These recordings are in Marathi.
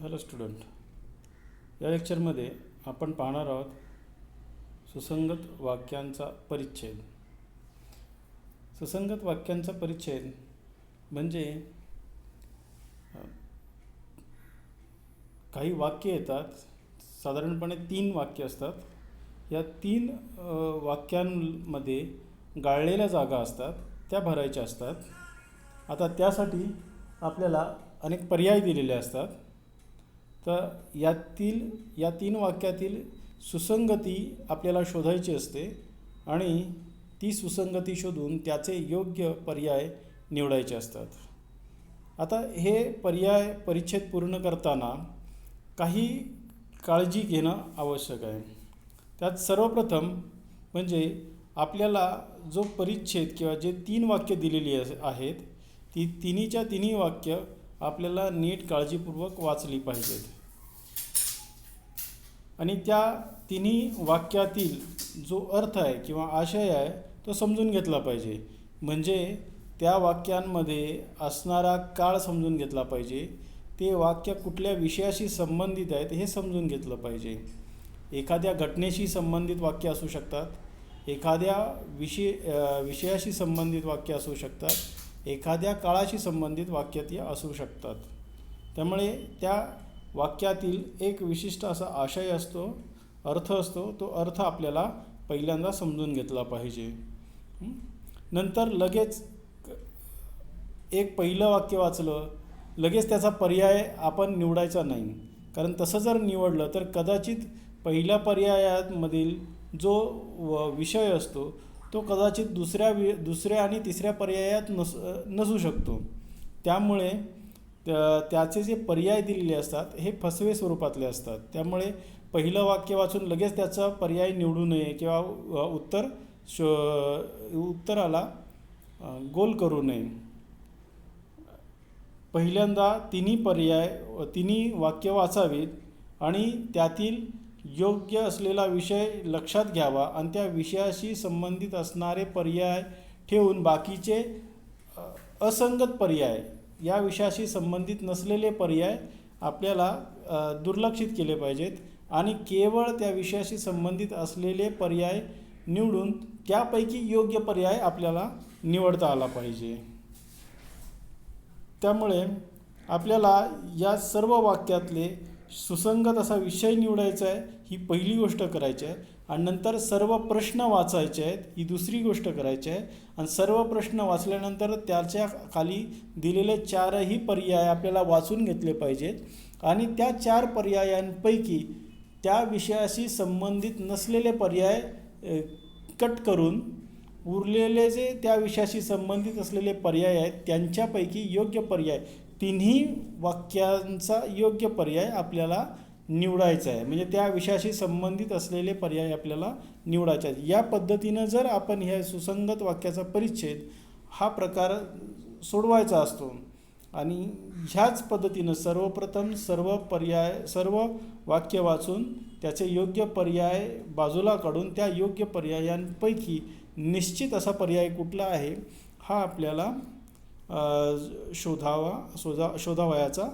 हॅलो स्टुडंट, या लेक्चरमध्ये आपण पाहणार आहोत सुसंगत वाक्यांचा परिच्छेद. सुसंगत वाक्यांचा परिच्छेद म्हणजे काही वाक्य येतात, साधारणपणे 3 वाक्य असतात. या 3 वाक्यांमध्ये गाळलेल्या जागा असतात, त्या भरायच्या असतात. आता त्यासाठी आपल्याला अनेक पर्याय दिलेले असतात. तर या 3 वाक्यातील सुसंगती आपल्याला शोधायची असते आणि ती सुसंगती शोधून त्याचे योग्य पर्याय निवडायचे असतात. आता हे परिच्छेद पूर्ण करताना काही काळजी घेणं आवश्यक आहे. त्यात सर्वप्रथम म्हणजे आपल्याला जो परिच्छेद किंवा जे 3 वाक्य दिलेली आहेत ती तिन्ही वाक्य आपल्याला नीट काळजीपूर्वक वाचली पाहिजेत आणि त्या तिन्ही वाक्यातील जो अर्थ आहे किंवा आशय आहे तो समजून घेतला पाहिजे. म्हणजे त्या वाक्यांमध्ये असणारा काळ समजून घेतला पाहिजे. ते वाक्य कुठल्या विषयाशी संबंधित आहेत हे समजून घेतलं पाहिजे. एखाद्या घटनेशी संबंधित वाक्य असू शकतात, एखाद्या विषयाशी संबंधित वाक्य असू शकतात, एखाद्या काळाशी संबंधित वाक्य ती असू शकतात. त्यामुळे त्या वाक्यातील एक विशिष्ट असा आशय असतो, अर्थ असतो. तो अर्थ आपल्याला पहिल्यांदा समजून घेतला पाहिजे. नंतर लगेच एक पहिलं वाक्य वाचलं लगेच त्याचा पर्याय आपण निवडायचा नाही, कारण तसं जर निवडलं तर कदाचित पहिल्या पर्यायामधील जो विषय असतो तो कदाचित दुसऱ्या आणि तिसऱ्या पर्यायात नसू शकतो. त्यामुळे त्याचे जे पर्याय दिलेले असतात हे फसवे स्वरूपातले असतात. त्यामुळे पहिलं वाक्य वाचून लगेच त्याचा पर्याय निवडू नये किंवा उत्तराला गोल करू नये. पहिल्यांदा तिन्ही वाक्य वाचावीत आणि त्यातील योग्य असलेला विषय लक्षात घ्यावा आणि त्या विषयाशी संबंधित असणारे पर्याय ठेवून बाकीचे असंगत पर्याय, या विषयाशी संबंधित नसलेले पर्याय आपल्याला दुर्लक्षित केले पाहिजेत आणि केवळ त्या विषयाशी संबंधित असलेले पर्याय निवडून त्यापैकी योग्य पर्याय आपल्याला निवडता आला पाहिजे. त्यामुळे आपल्याला या सर्व वाक्यातले सुसंगत असा विषय निवडायचा आहे, ही पहिली गोष्ट करायची आहे. आणि नंतर सर्व प्रश्न वाचायचे आहेत, ही दुसरी गोष्ट करायची आहे. आणि सर्व प्रश्न वाचल्यानंतर त्याच्या खाली दिलेले 4ही पर्याय आपल्याला वाचून घेतले पाहिजेत आणि त्या 4 पर्यायांपैकी त्या विषयाशी संबंधित नसलेले पर्याय कट करून उरलेले जे त्या विषयाशी संबंधित असलेले पर्याय आहेत त्यांच्यापैकी योग्य पर्याय, तिन्ही वाक्यांचा योग्य पर्याय आपल्याला निवडायचा आहे. म्हणजे त्या विषयाशी संबंधित असलेले पर्याय आपल्याला निवडायचे आहेत. या पद्धतीनं जर आपण ह्या सुसंगत वाक्याचा परिच्छेद हा प्रकार सोडवायचा असतो आणि ह्याच पद्धतीनं सर्वप्रथम सर्व वाक्य वाचून त्याचे योग्य पर्याय बाजूला काढून त्या योग्य पर्यायांपैकी निश्चित असा पर्याय कुठला आहे हा आपल्याला शोधावयाचा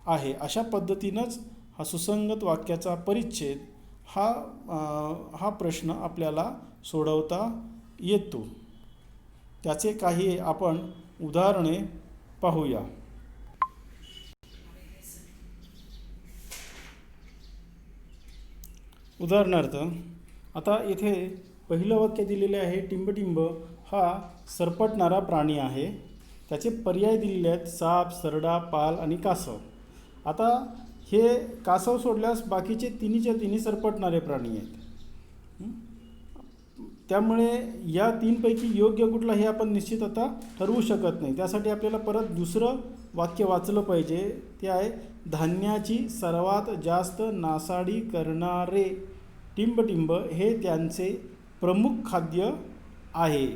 आहे. अशा पद्धतीनंच हा सुसंगत वाक्याचा परिच्छेद हा प्रश्न आपल्याला सोडवता येतो. त्याचे काही आपण उदाहरणे पाहूया. उदाहरणार्थ आता इथे पहिलं वाक्य दिलेले आहे, टिंबटिंब हा सरपटणारा प्राणी आहे. त्याचे पर्याय दिलेले आहेत साप, सरडा, पाल आणि कासव. आता हे कासव सोडल्यास बाकीचे तिन्ही सरपटणारे प्राणी आहेत. त्यामुळे या 3 पैकी योग्य कुठला हे आपण निश्चित आता ठरवू शकत नाही. त्यासाठी आपल्याला परत दुसरं वाक्य वाचलं पाहिजे. ते आहे, धान्याची सर्वात जास्त नासाडी करणारे टिंबटिंब हे त्यांचे प्रमुख खाद्य आहे.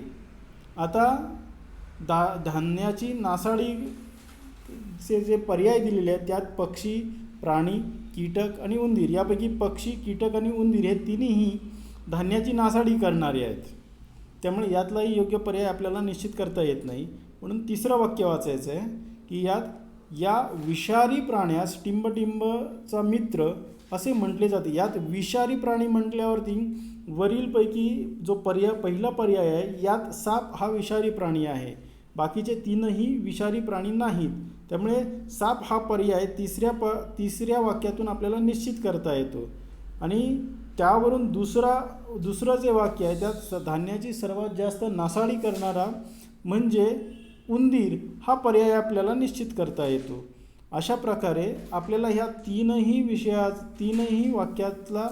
आता धान्याची नासाडीचे जे पर्याय दिलेले आहेत त्यात पक्षी, प्राणी, कीटक आणि उंदीर, यापैकी पक्षी, कीटक आणि उंदीर हे तिन्ही धान्याची नासाडी करणारे आहेत. त्यामुळे यातलाही योग्य पर्याय आपल्याला निश्चित करता येत नाही. म्हणून तिसरं वाक्य वाचायचं आहे की यात या विषारी प्राण्यास टिंबटिंबचा मित्र असे म्हटले जाते. यात विषारी प्राणी म्हटल्यावरती वरीलपैकी जो पहिला पर्याय आहे, यात साप हा विषारी प्राणी आहे. बाकीचे तीनही विषारी प्राणी नाहीत. त्यामुळे साप हा पर्याय तिसऱ्या वाक्यातून आपल्याला निश्चित करता येतो. आणि त्यावरून दुसरं जे वाक्य आहे त्यात धान्याची सर्वात जास्त नासाडी करणारा म्हणजे उंदीर हा पर्याय आपल्याला निश्चित करता येतो. अशा प्रकारे आपल्याला ह्या तीनही वाक्यातला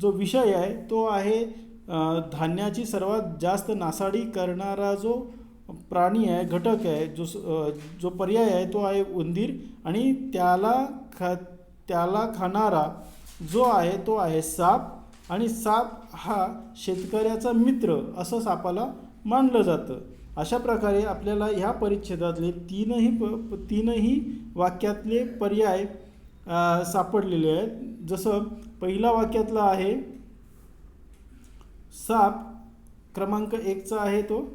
जो विषय आहे तो आहे धान्याची सर्वात जास्त नासाडी करणारा जो प्राणी आहे, घटक आहे, जो पर्याय आहे तो आहे उंदीर. आणि त्याला खाणारा जो आहे तो आहे साप. आणि साप हा शेतकऱ्याचा मित्र असं सापाला मानलं जातं. अशा प्रकारे आपल्याला ह्या परिच्छेदातले तीनही वाक्यातले पर्याय सापडलेले आहेत. जसं पहिला वाक्यातला आहे साप, क्रमांक 1चा आहे तो.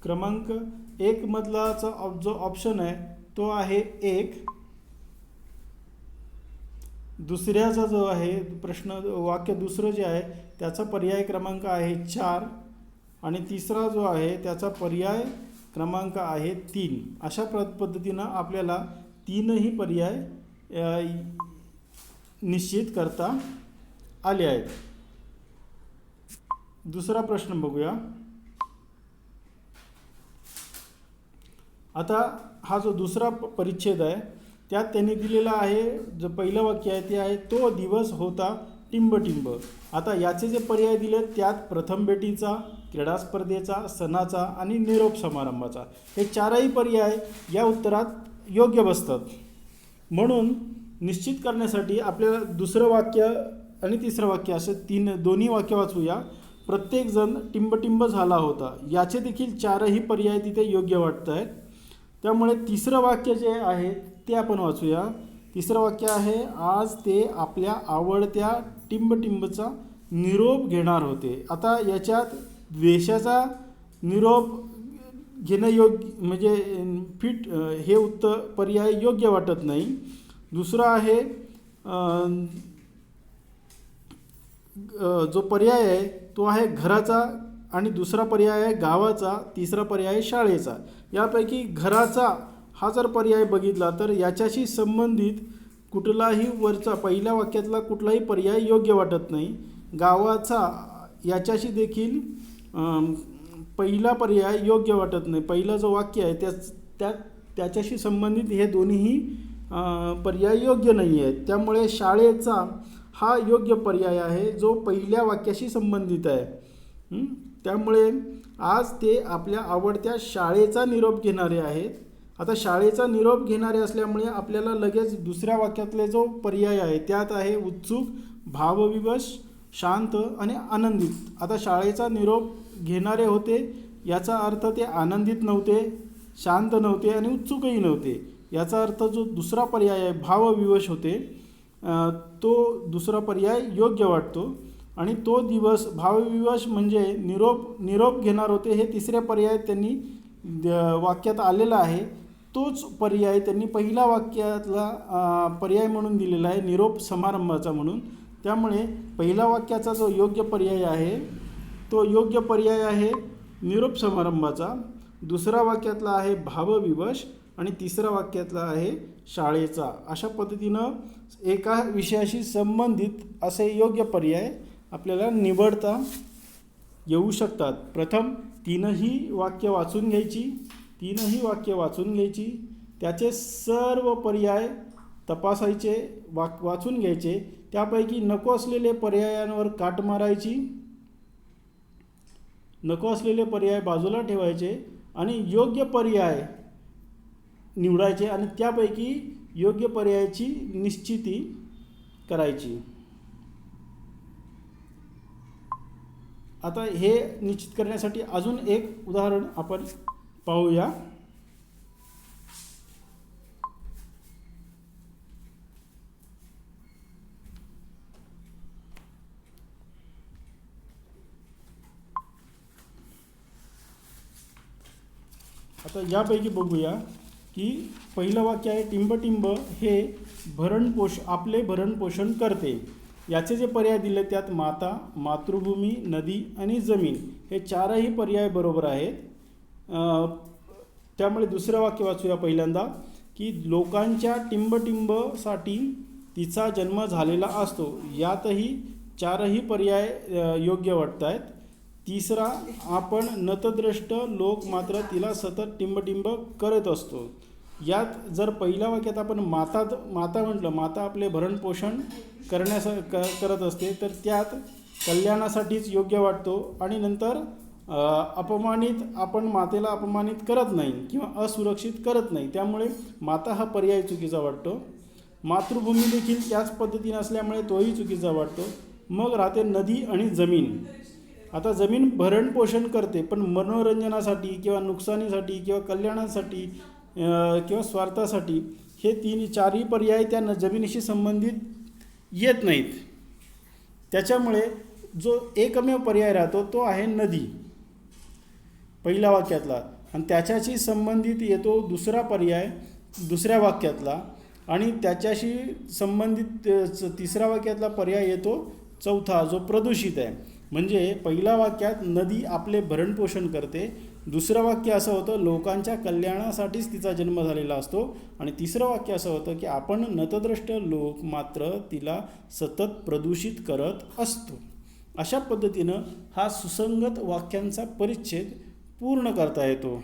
क्रमांक 1 मधलाचा जो ऑप्शन आहे तो आहे 1. दुसऱ्याचा जो आहे वाक्य दुसरं जे आहे त्याचा पर्याय क्रमांक आहे 4. आणि तिसरा जो आहे त्याचा पर्याय क्रमांक आहे 3. अशा पद्धतीनं आपल्याला तीनही पर्याय निश्चित करता आले आहेत. दुसरा प्रश्न बघूया. आता हा जो दुसरा परिच्छेद आहे त्यात त्यांनी दिलेला आहे, जो पहिलं वाक्य आहे ते आहे तो दिवस होता टिंबटिंब. आता याचे जे पर्याय दिले त्यात प्रथम भेटीचा, क्रीडा स्पर्धेचा, सणाचा आणि निरोप समारंभाचा हे चारही पर्याय या उत्तरात योग्य बसतात. म्हणून निश्चित करण्यासाठी आपल्याला दुसरं वाक्य आणि तिसरं वाक्य असं दोन्ही वाक्य वाचूया. प्रत्येकजण टिंबटिंब झाला होता, याचे देखील चारही पर्याय तिथे योग्य वाटत आहेत. त्यामुळे तिसरं वाक्य जे आहे ते आपण वाचूया. तिसरं वाक्य आहे आज ते आपल्या आवडत्या टिंबटिंबचा निरोप घेणार होते. आता याच्यात द्वेषाचा निरोप घेणं योग्य म्हणजे हे उत्तर पर्याय योग्य वाटत नाही. दुसरा आहे जो पर्याय आहे तो आहे घराचा, आणि दुसरा पर्याय आहे गावाचा, तिसरा पर्याय आहे शाळेचा. यापैकी घराचा हा जर पर्याय बघितला तर याच्याशी संबंधित कुठलाही वरचा पहिल्या वाक्यातला कुठलाही पर्याय योग्य वाटत नाही. गावाचा याच्याशी देखील पहिला पर्याय योग्य वाटत नाही. पहिला जो वाक्य आहे त्याच्याशी संबंधित हे दोन्हीही पर्याय योग्य नाही आहेत. त्यामुळे शाळेचा हा योग्य पर्याय आहे जो पहिल्या वाक्याशी संबंधित आहे. त्यामुळे आज ते आपल्या आवडत्या शाळेचा निरोप घेणारे आहेत. आता शाळेचा निरोप घेणारे असल्यामुळे आपल्याला लगेच दुसऱ्या वाक्यातले जो पर्याय आहे त्यात आहे उत्सुक, भावविवश, शांत आणि आनंदित. आता शाळेचा निरोप घेणारे होते याचा अर्थ ते आनंदित नव्हते, शांत नव्हते आणि उत्सुकही नव्हते. याचा अर्थ जो दुसरा पर्याय आहे भावविवश होते, तो दुसरा पर्याय योग्य वाटतो. आणि तो दिवस भावविवश म्हणजे निरोप घेणार होते हे तिसऱ्या पर्याय त्यांनी वाक्यात आलेला आहे. तोच पर्याय त्यांनी पहिल्या वाक्यातला पर्याय म्हणून दिलेला आहे निरोप समारंभाचा म्हणून. त्यामुळे पहिल्या वाक्याचा जो योग्य पर्याय आहे तो योग्य पर्याय आहे निरोप समारंभाचा. दुसरा वाक्यातला आहे भावविवश आणि तिसरा वाक्यातला आहे शाळेचा. अशा पद्धतीनं एका विषयाशी संबंधित असे योग्य पर्याय आपल्याला निवडता येऊ शकतात. प्रथम तीनही वाक्य वाचून घ्यायची, त्याचे सर्व पर्याय तपासायचे, वाचून घ्यायचे. त्यापैकी नको असलेले पर्यायांवर काट मारायची, नको असलेले पर्याय बाजूला ठेवायचे आणि योग्य पर्याय निवडायचे आणि त्यापैकी योग्य पर्यायाची निश्चिती करायची. आता हे निश्चित करण्यासाठी अजून एक उदाहरण आपण पाहूया. आता यापैकी बघूया की पहिलं वाक्य आहे टिंबटिंब हे आपले भरण पोषण करते. याचे जे पर्याय दिले त्यात माता, मातृभूमी, नदी आणि जमीन हे चारही पर्याय बरोबर आहेत. त्यामुळे दुसरं वाक्य वाचूया पहिल्यांदा की लोकांच्या टिंबटिंबसाठी तिचा जन्म झालेला असतो. यातही चारही पर्याय योग्य वाटत आहेत. तिसरा, आपण नतद्रष्ट लोक मात्र तिला सतत टिंबटिंब करत असतो. यात जर पहिल्या वाक्यात आपण माता म्हटलं, माता आपले भरणपोषण करत असते, तर त्यात कल्याणासाठीच योग्य वाटतो. आणि नंतर आपण मातेला अपमानित करत नाही किंवा असुरक्षित करत नाही, त्यामुळे माता हा पर्याय चुकीचा वाटतो. मातृभूमी देखील त्याच पद्धतीने असल्यामुळे तोही चुकीचा वाटतो. मग राहते नदी आणि जमीन. आता जमीन भरणपोषण करते, पण मनोरंजनासाठी किंवा नुकसानीसाठी किंवा कल्याणासाठी किंवा स्वार्थासाठी हे चारही पर्याय त्या जमिनीशी संबंधित येत नाहीत. त्याच्यामुळे जो एकमेव पर्याय राहतो तो आहे नदी पहिल्या वाक्यातला, आणि त्याच्याशी संबंधित येतो दुसरा पर्याय दुसऱ्या वाक्यातला, आणि त्याच्याशी संबंधित तिसऱ्या वाक्यातला पर्याय येतो चौथा जो प्रदूषित आहे. म्हणजे पहिल्या वाक्यात नदी आपले भरणपोषण करते, दुसरं वाक्य असं होतं लोकांच्या कल्याणासाठीच तिचा जन्म झालेला असतो, आणि तिसरं वाक्य असं होतं की आपण नतद्रष्ट लोक मात्र तिला सतत प्रदूषित करत असतो. अशा पद्धतीनं हा सुसंगत वाक्यांचा परिच्छेद पूर्ण करता येतो.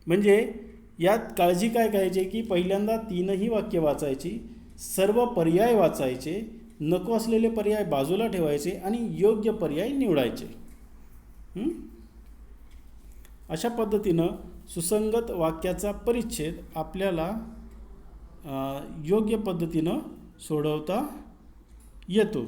म्हणजे यात काळजी काय घ्यायची की पहिल्यांदा तीनही वाक्य वाचायची, सर्व पर्याय वाचायचे, नको असलेले पर्याय बाजूला ठेवायचे आणि योग्य पर्याय निवडायचे. अशा पद्धतीनं सुसंगत वाक्याचा परिच्छेद आपल्याला योग्य पद्धतीनं सोडवता येतो.